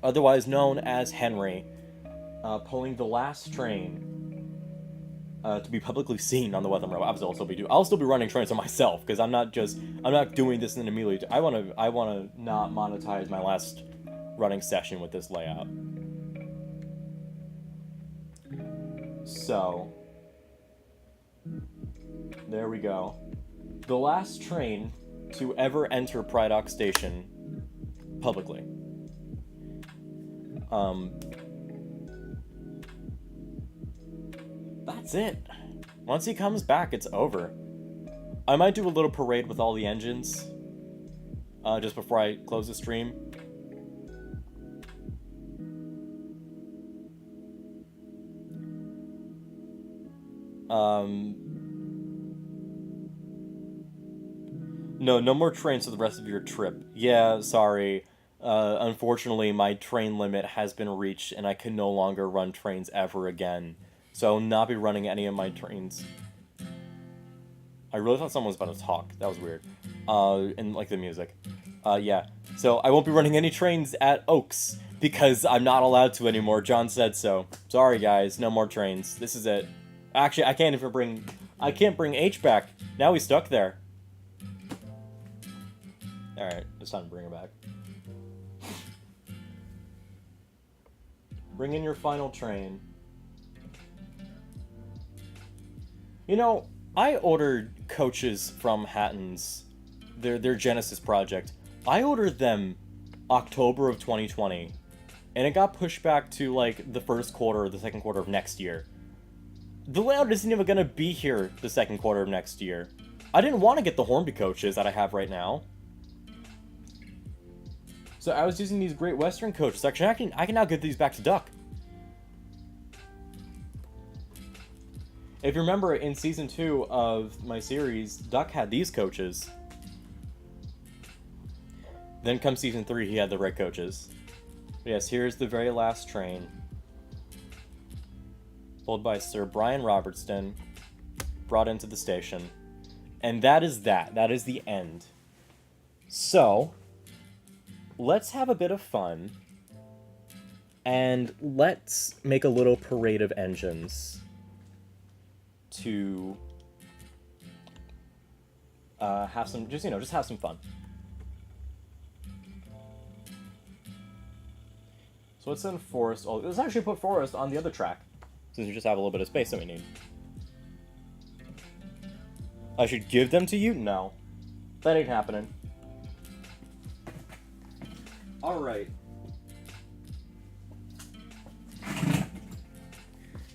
Otherwise known as Henry, pulling the last train to be publicly seen on the Wetham Road. I'll still be running trains on myself, because I'm not doing this in immediately. I wanna not monetize my last running session with this layout. So there we go. The last train to ever enter Prydock Station publicly. That's it. Once he comes back, it's over. I might do a little parade with all the engines, just before I close the stream. No more trains for the rest of your trip. Yeah, sorry. Unfortunately, my train limit has been reached, and I can no longer run trains ever again. So I will not be running any of my trains. I really thought someone was about to talk. That was weird. And like the music. Yeah. So I won't be running any trains at Oaks because I'm not allowed to anymore. John said so. Sorry, guys. No more trains. This is it. Actually, I can't bring H back. Now he's stuck there. Alright, it's time to bring him back. Bring in your final train. You know, I ordered coaches from Hatton's, their Genesis project. I ordered them October of 2020, and it got pushed back to, like, the first quarter or the second quarter of next year. The layout isn't even gonna be here the second quarter of next year. I didn't want to get the Hornby coaches that I have right now. So I was using these Great Western coaches. Actually, I can now get these back to Duck. If you remember, in Season 2 of my series, Duck had these coaches. Then come Season 3, he had the red coaches. But yes, here's the very last train. Pulled by Sir Brian Robertson. Brought into the station. And that is that. That is the end. So, let's have a bit of fun. And let's make a little parade of engines. To have some, just have some fun. So let's send Forrest. Oh, let's actually put Forrest on the other track, since we just have a little bit of space that we need. I should give them to you? No. That ain't happening. Alright.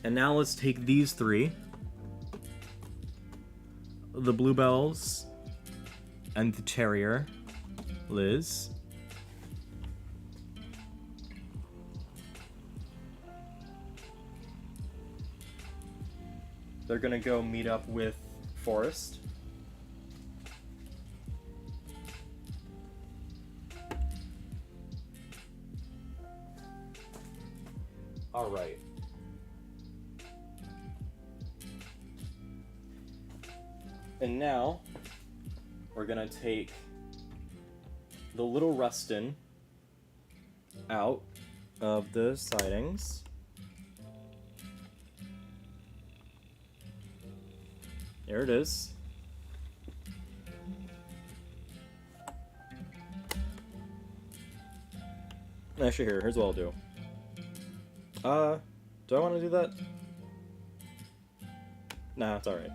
And now let's take these three. The Bluebells and the Terrier, Liz. They're gonna go meet up with Forrest. Alright. And now, we're gonna take the little Rustin out of the sidings. There it is. Actually, here's what I'll do. Do I want to do that? Nah, it's alright.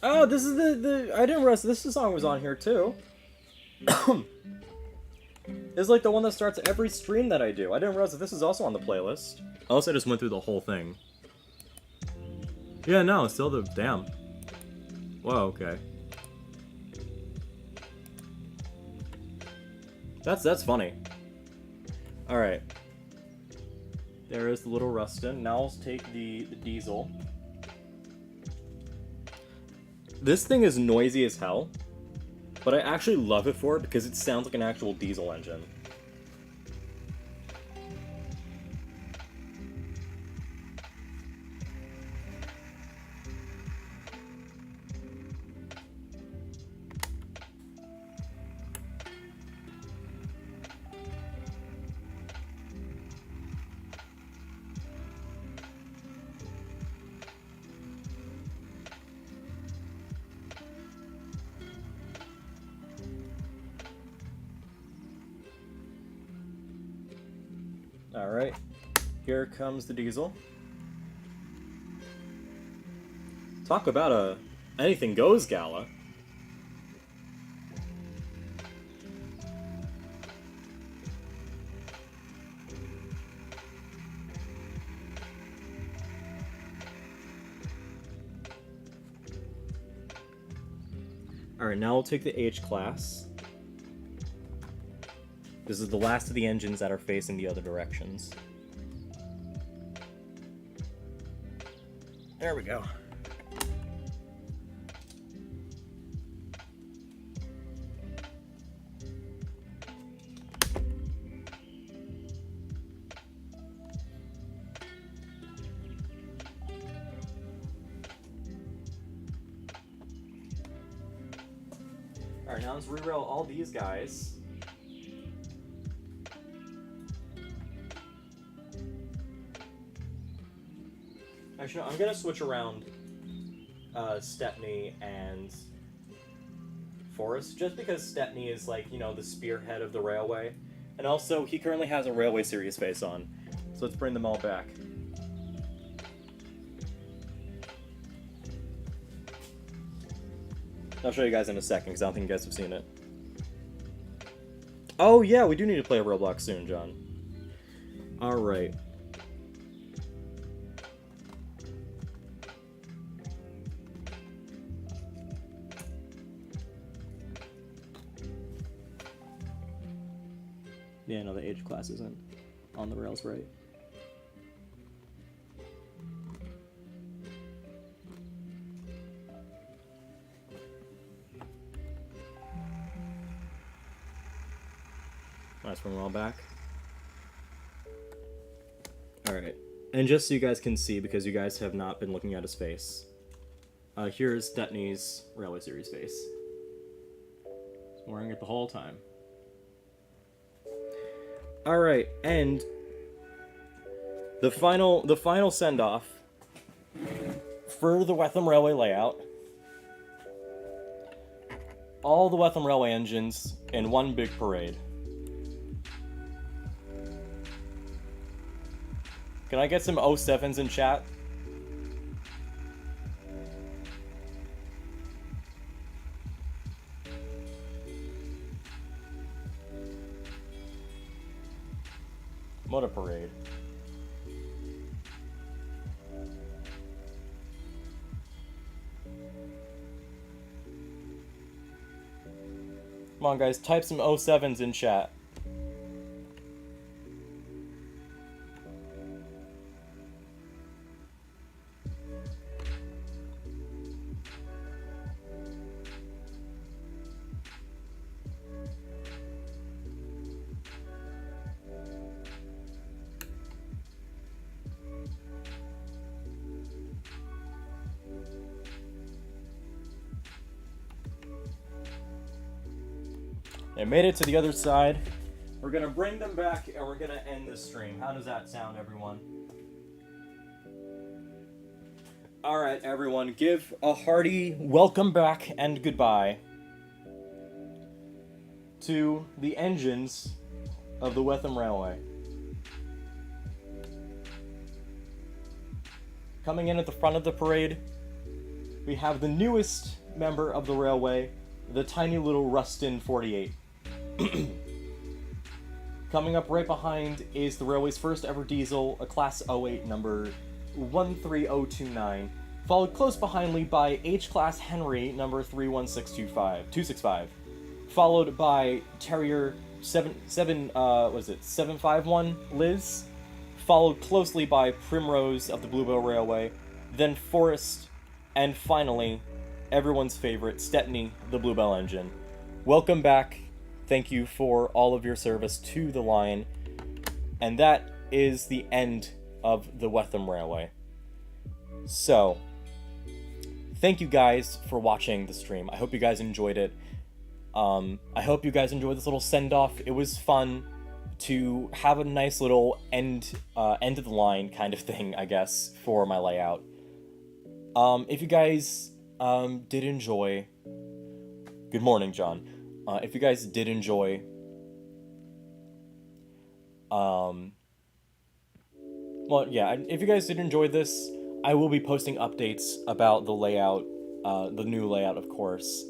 Oh, this is the I didn't realize this song was on here too. It's like the one that starts every stream that I do. I didn't realize that this is also on the playlist. Unless I just went through the whole thing. Yeah, no, it's still the damn. Whoa, okay. That's funny. Alright. There is the little Rustin. Now let's take the diesel. This thing is noisy as hell, but I actually love it for it because it sounds like an actual diesel engine. Alright, here comes the diesel. Talk about a anything goes gala. Alright, now we'll take the H-Class. This is the last of the engines that are facing the other directions. There we go. Alright, now let's re-rail all these guys. Actually, no, I'm gonna switch around Stepney and Forrest, just because Stepney is, like, you know, the spearhead of the railway. And also, he currently has a Railway Series face on. So let's bring them all back. I'll show you guys in a second, because I don't think you guys have seen it. Oh, yeah, we do need to play a Roblox soon, John. Alright. Yeah, no, the age class isn't on the rails, right? Let's bring them all back. Alright. And just so you guys can see, because you guys have not been looking at his face, here's Stepney's Railway Series face. He's wearing it the whole time. Alright, and the final send-off for the Wetham Railway layout. All the Wetham Railway engines in one big parade. Can I get some 07s in chat? What a parade. Come on, guys, type some 07s in chat. They made it to the other side. We're gonna bring them back and we're gonna end this stream. How does that sound, everyone? Alright, everyone, give a hearty welcome back and goodbye to the engines of the Wetham Railway. Coming in at the front of the parade, we have the newest member of the railway, the tiny little Rustin 48. Coming up right behind is the railway's first ever diesel, a Class 08 number 13029, followed close behindly by H-Class Henry number 31625, followed by Terrier 751 Liz, followed closely by Primrose of the Bluebell Railway, then Forest, and finally, everyone's favorite, Stepney, the Bluebell engine. Welcome back. Thank you for all of your service to the line. And that is the end of the Wetham Railway. So, thank you guys for watching the stream. I hope you guys enjoyed it. I hope you guys enjoyed this little send-off. It was fun to have a nice little end of the line kind of thing, I guess, for my layout. If you guys did enjoy... Good morning, John. If you guys did enjoy, well, yeah, if you guys did enjoy this, I will be posting updates about the layout, the new layout, of course.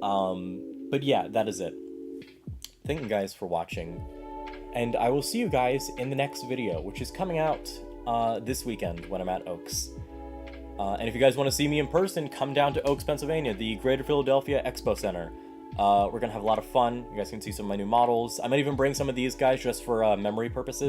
But yeah, that is it. Thank you guys for watching, and I will see you guys in the next video, which is coming out this weekend when I'm at Oaks. And if you guys want to see me in person, come down to Oaks, Pennsylvania, the Greater Philadelphia Expo Center. We're gonna have a lot of fun. You guys can see some of my new models. I might even bring some of these guys just for memory purposes.